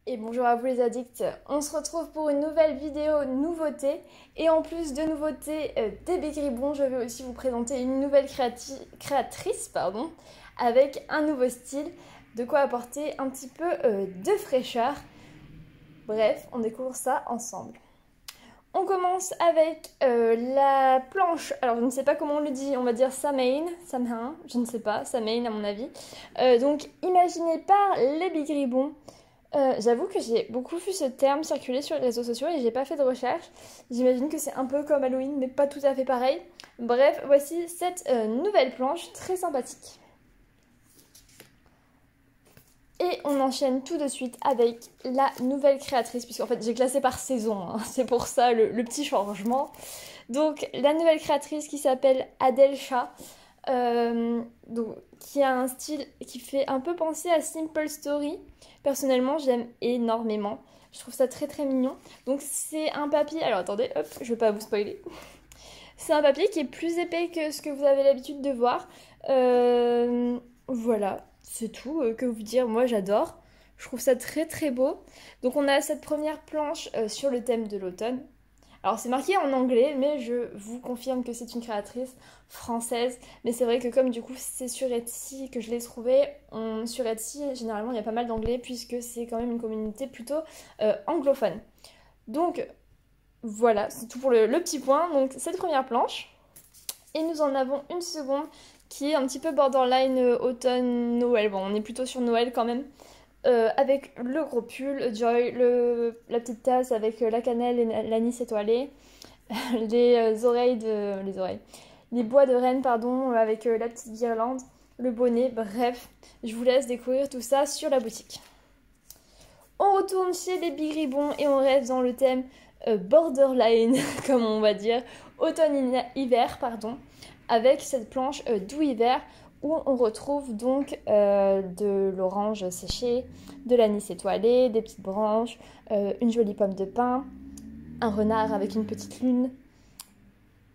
Et bonjour à vous les addicts, on se retrouve pour une nouvelle vidéo nouveauté. Et en plus de nouveautés des Bégribons, je vais aussi vous présenter une nouvelle créatrice avec un nouveau style, de quoi apporter un petit peu de fraîcheur. Bref, on découvre ça ensemble. On commence avec la planche, alors je ne sais pas comment on le dit, on va dire Samain, je ne sais pas, Samain à mon avis. Donc imaginé par les Bégribons. J'avoue que j'ai beaucoup vu ce terme circuler sur les réseaux sociaux et j'ai pas fait de recherche. J'imagine que c'est un peu comme Halloween, mais pas tout à fait pareil. Bref, voici cette nouvelle planche très sympathique. Et on enchaîne tout de suite avec la nouvelle créatrice, puisqu'en fait j'ai classé par saison, hein. C'est pour ça le petit changement. Donc la nouvelle créatrice qui s'appelle Adelcha. Qui a un style qui fait un peu penser à Simple Story. Personnellement, j'aime énormément. Je trouve ça très très mignon. Donc c'est un papier... Alors attendez, hop, je vais pas vous spoiler. C'est un papier qui est plus épais que ce que vous avez l'habitude de voir. Voilà, c'est tout. Que vous dire, moi j'adore. Je trouve ça très très beau. Donc on a cette première planche sur le thème de l'automne. Alors c'est marqué en anglais, mais je vous confirme que c'est une créatrice française. Mais c'est vrai que comme du coup c'est sur Etsy que je l'ai trouvé, sur Etsy généralement il y a pas mal d'anglais puisque c'est quand même une communauté plutôt anglophone. Donc voilà, c'est tout pour le petit point. Donc cette première planche. Et nous en avons une seconde qui est un petit peu borderline automne-Noël. Bon, on est plutôt sur Noël quand même. Avec le gros pull, Joy, la petite tasse avec la cannelle et l'anis étoilé, les bois de Rennes, pardon, avec la petite guirlande, le bonnet, bref, je vous laisse découvrir tout ça sur la boutique. On retourne chez les Bégribons et on reste dans le thème borderline, comme on va dire, automne-hiver, pardon, avec cette planche doux hiver, où on retrouve donc de l'orange séché, de l'anis étoilé, des petites branches, une jolie pomme de pin, un renard avec une petite lune,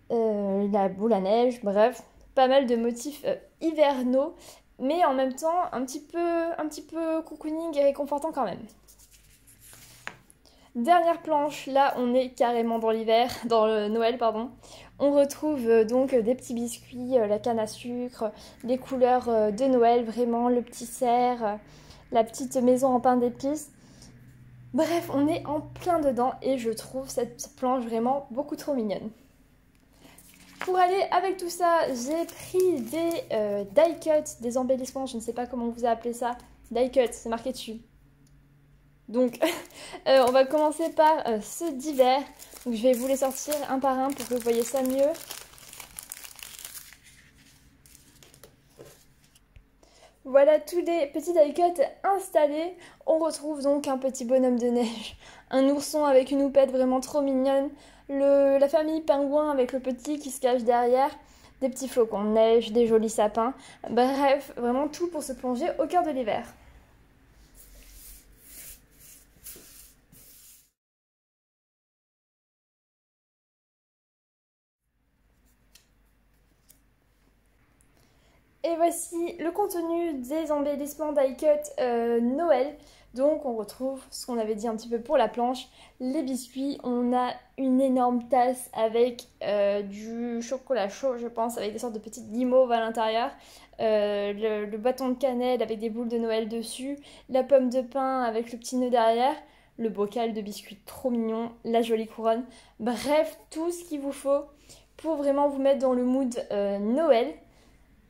la boule à neige, bref, pas mal de motifs hivernaux, mais en même temps un petit peu cocooning et réconfortant quand même. Dernière planche, là on est carrément dans l'hiver, dans le Noël pardon. On retrouve donc des petits biscuits, la canne à sucre, les couleurs de Noël, vraiment le petit cerf, la petite maison en pain d'épices. Bref, on est en plein dedans et je trouve cette planche vraiment beaucoup trop mignonne. Pour aller avec tout ça, j'ai pris des die cuts, des embellissements, je ne sais pas comment vous appelez ça. Die cuts, c'est marqué dessus. Donc, on va commencer par ceux d'hiver. Donc, je vais vous les sortir un par un pour que vous voyez ça mieux. Voilà tous les petits die cuts installés. On retrouve donc un petit bonhomme de neige, un ourson avec une houppette vraiment trop mignonne, la famille pingouin avec le petit qui se cache derrière, des petits flocons de neige, des jolis sapins. Bref, vraiment tout pour se plonger au cœur de l'hiver. Et voici le contenu des embellissements die cut Noël. Donc on retrouve ce qu'on avait dit un petit peu pour la planche, les biscuits. On a une énorme tasse avec du chocolat chaud, je pense, avec des sortes de petites guimauves à l'intérieur. Le bâton de cannelle avec des boules de Noël dessus. La pomme de pin avec le petit nœud derrière. Le bocal de biscuits trop mignon, la jolie couronne. Bref, tout ce qu'il vous faut pour vraiment vous mettre dans le mood Noël.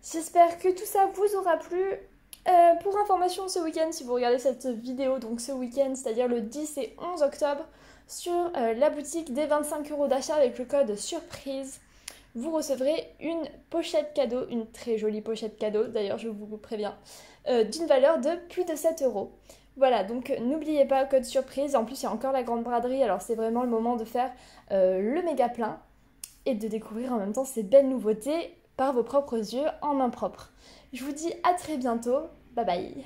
J'espère que tout ça vous aura plu. Pour information, ce week-end, si vous regardez cette vidéo, donc ce week-end, c'est-à-dire le 10 et 11 octobre, sur la boutique des 25 € d'achat avec le code surprise, vous recevrez une pochette cadeau, une très jolie pochette cadeau, d'ailleurs je vous préviens, d'une valeur de plus de 7 €. Voilà, donc n'oubliez pas, code surprise. En plus, il y a encore la grande braderie, alors c'est vraiment le moment de faire le méga plein et de découvrir en même temps ces belles nouveautés par vos propres yeux en main propre. Je vous dis à très bientôt, bye bye.